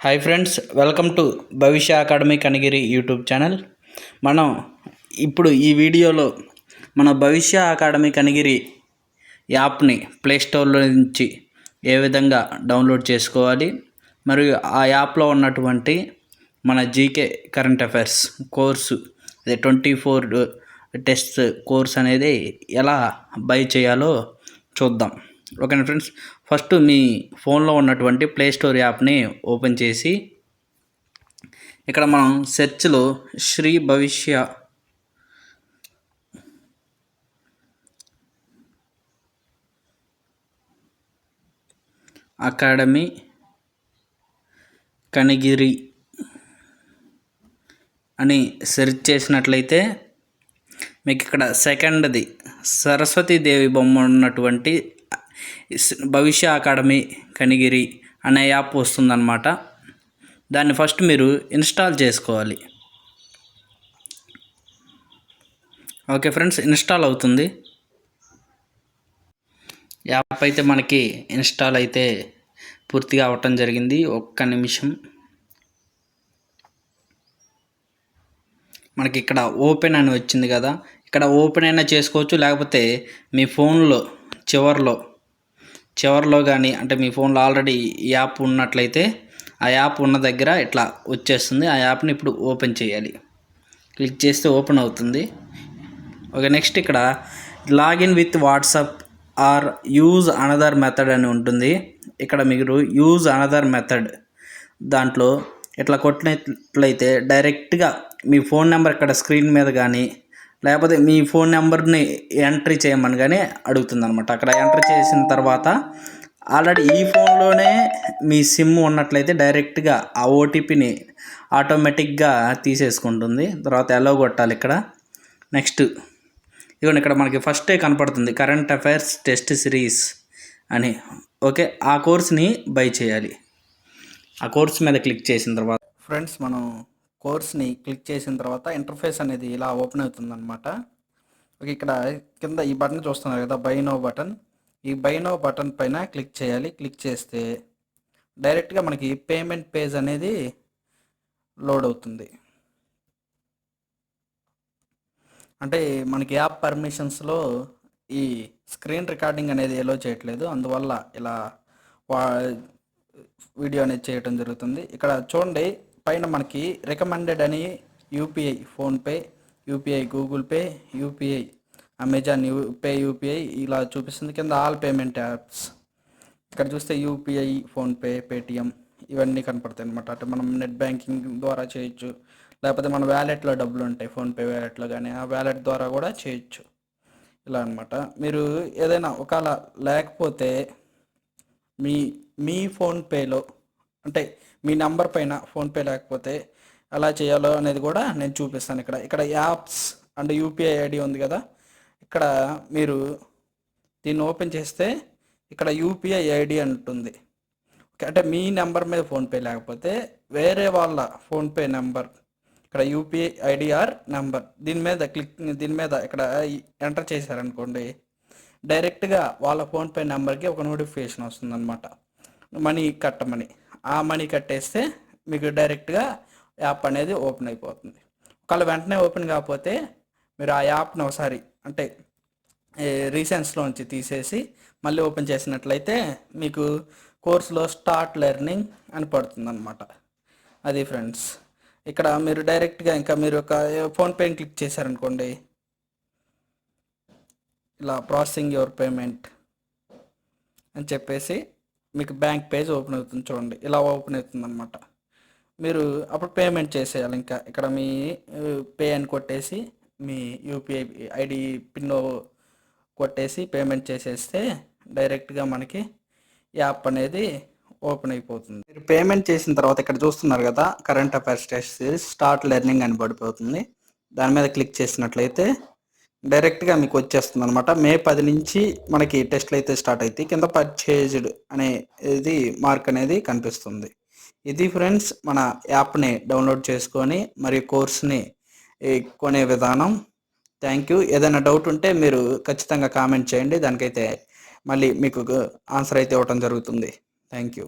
Hi friends, welcome to భవిష్య academy Kanigiri YouTube channel. మనం ఇప్పుడు ఈ వీడియోలో మన భవిష్య అకాడమీ కనిగిరి యాప్ని ప్లేస్టోర్లో నుంచి ఏ విధంగా డౌన్లోడ్ చేసుకోవాలి, మరియు ఆ యాప్లో ఉన్నటువంటి మన జీకే కరెంట్ అఫైర్స్ కోర్సు, అదే 24 టెస్ట్ కోర్స్ అనేది ఎలా బై చేయాలో చూద్దాం. ఓకేనా ఫ్రెండ్స్, ఫస్ట్ మీ ఫోన్లో ఉన్నటువంటి ప్లే స్టోర్ యాప్ని ఓపెన్ చేసి ఇక్కడ మనం సెర్చ్లో శ్రీ భవిష్య అకాడమీ కనిగిరి అని సెర్చ్ చేసినట్లయితే మీకు ఇక్కడ సెకండ్ది సరస్వతీదేవి బొమ్మ ఉన్నటువంటి భవిష్య అకాడమీ కనిగిరి అనే యాప్ వస్తుందన్నమాట. దాన్ని ఫస్ట్ మీరు ఇన్స్టాల్ చేసుకోవాలి. ఓకే ఫ్రెండ్స్, ఇన్స్టాల్ అవుతుంది. యాప్ అయితే మనకి ఇన్స్టాల్ అయితే పూర్తిగా అవ్వటం జరిగింది. ఒక్క నిమిషం. మనకి ఇక్కడ ఓపెన్ అని వచ్చింది కదా, ఇక్కడ ఓపెన్ అయినా చేసుకోవచ్చు, లేకపోతే మీ ఫోన్లో చివర్లో కానీ, అంటే మీ ఫోన్లో ఆల్రెడీ యాప్ ఉన్నట్లయితే ఆ యాప్ ఉన్న దగ్గర ఇట్లా వచ్చేస్తుంది. ఆ యాప్ని ఇప్పుడు ఓపెన్ చేయాలి. క్లిక్ చేస్తే ఓపెన్ అవుతుంది. ఓకే, నెక్స్ట్ ఇక్కడ login with WhatsApp or use another method అని ఉంటుంది. ఇక్కడ మీరు యూజ్ అనదర్ మెథడ్ దాంట్లో ఇట్లా కొట్టినట్లయితే డైరెక్ట్గా మీ ఫోన్ నెంబర్ ఇక్కడ స్క్రీన్ మీద కానీ, లేకపోతే మీ ఫోన్ నెంబర్ని ఎంట్రీ చేయమని కానీ అడుగుతుంది అనమాట. అక్కడ ఎంటర్ చేసిన తర్వాత ఆల్రెడీ ఈ ఫోన్లోనే మీ సిమ్ ఉన్నట్లయితే డైరెక్ట్గా ఆ ఓటీపీని ఆటోమేటిక్గా తీసేసుకుంటుంది. తర్వాత ఎల్లో కొట్టాలి ఇక్కడ. నెక్స్ట్ ఇదిగోండి, ఇక్కడ మనకి ఫస్టే కనపడుతుంది కరెంట్ అఫైర్స్ టెస్ట్ సిరీస్ అని. ఓకే, ఆ కోర్స్ని బై చేయాలి. ఆ కోర్స్ మీద క్లిక్ చేసిన తర్వాత ఫ్రెండ్స్, మనం కోర్స్ని క్లిక్ చేసిన తర్వాత ఇంటర్ఫేస్ అనేది ఇలా ఓపెన్ అవుతుందన్నమాట. ఓకే, ఇక్కడ కింద ఈ బటన్ చూస్తున్నారు కదా, బై నో బటన్. ఈ బై నో బటన్ పైన క్లిక్ చేయాలి. క్లిక్ చేస్తే డైరెక్ట్గా మనకి పేమెంట్ పేజ్ అనేది లోడ్ అవుతుంది. అంటే మనకి యాప్ పర్మిషన్స్లో ఈ స్క్రీన్ రికార్డింగ్ అనేది ఎలో చేయట్లేదు, అందువల్ల ఇలా వీడియో అనేది చేయటం జరుగుతుంది. ఇక్కడ చూడండి, పైన మనకి రికమెండెడ్ అని UPI PhonePe, UPI Google pay, UPI Amazon pay, UPI ఇలా చూపిస్తుంది. కింద ఆల్ పేమెంట్ యాప్స్ ఇక్కడ చూస్తే యూపీఐ, ఫోన్పే, పేటిఎం ఇవన్నీ కనపడతాయి అనమాట. అంటే మనం నెట్ బ్యాంకింగ్ ద్వారా చేయొచ్చు, లేకపోతే మన వ్యాలెట్లో డబ్బులు ఉంటాయి ఫోన్పే వ్యాలెట్లో, కానీ ఆ వ్యాలెట్ ద్వారా కూడా చేయొచ్చు. ఇలా అనమాట. మీరు ఏదైనా ఒకవేళ లేకపోతే మీ ఫోన్పేలో, అంటే మీ నెంబర్ పైన ఫోన్పే లేకపోతే ఎలా చేయాలో అనేది కూడా నేను చూపిస్తాను. ఇక్కడ యాప్స్ అండ్ యూపీఐ ఐడి ఉంది కదా, ఇక్కడ మీరు దీన్ని ఓపెన్ చేస్తే ఇక్కడ యూపీఐ ఐడి అంటుంది. ఓకే, అంటే మీ నెంబర్ మీద ఫోన్పే లేకపోతే వేరే వాళ్ళ ఫోన్పే నెంబర్, ఇక్కడ యూపీఐ ఐడి ఆర్ నెంబర్, దీని మీద ఇక్కడ ఎంటర్ చేశారనుకోండి, డైరెక్ట్గా వాళ్ళ ఫోన్పే నెంబర్కి ఒక నోటిఫికేషన్ వస్తుందన్నమాట, మనీ కట్టమని. ఆ మనీ కట్టేస్తే మీకు డైరెక్ట్గా యాప్ అనేది ఓపెన్ అయిపోతుంది. ఒకవేళ వెంటనే ఓపెన్ కాకపోతే మీరు ఆ యాప్ని ఒకసారి అంటే రీసెంట్స్లోంచి తీసేసి మళ్ళీ ఓపెన్ చేసినట్లయితే మీకు కోర్సులో స్టార్ట్ లెర్నింగ్ అని పడుతుందన్నమాట. అది ఫ్రెండ్స్, ఇక్కడ మీరు డైరెక్ట్గా ఇంకా మీరు ఒక ఫోన్పేని క్లిక్ చేశారనుకోండి, ఇలా ప్రాసెసింగ్ యువర్ పేమెంట్ అని చెప్పేసి మీకు బ్యాంక్ పేజ్ ఓపెన్ అవుతుంది. చూడండి, ఇలా ఓపెన్ అవుతుంది అనమాట. మీరు అప్పుడు పేమెంట్ చేసేయాలి. ఇంకా ఇక్కడ మీ పే అని కొట్టేసి మీ యూపీఐ ఐడి పిన్ కొట్టేసి పేమెంట్ చేసేస్తే డైరెక్ట్గా మనకి యాప్ అనేది ఓపెన్ అయిపోతుంది. మీరు పేమెంట్ చేసిన తర్వాత ఇక్కడ చూస్తున్నారు కదా, current affairs test series start learning అని పడిపోతుంది. దాని మీద క్లిక్ చేసినట్లయితే డైరెక్ట్గా మీకు వచ్చేస్తుంది అనమాట. మే 10 నుంచి మనకి టెస్ట్లు అయితే స్టార్ట్ అవుతాయి. కింద పర్చేజ్డ్ అనేది మార్క్ అనేది కనిపిస్తుంది. ఇది ఫ్రెండ్స్, మన యాప్ని డౌన్లోడ్ చేసుకొని మరియు కోర్స్ని కొనే విధానం. Thank you. ఏదైనా డౌట్ ఉంటే మీరు ఖచ్చితంగా కామెంట్ చేయండి, దానికైతే మళ్ళీ మీకు ఆన్సర్ అయితే ఇవ్వటం జరుగుతుంది. Thank you.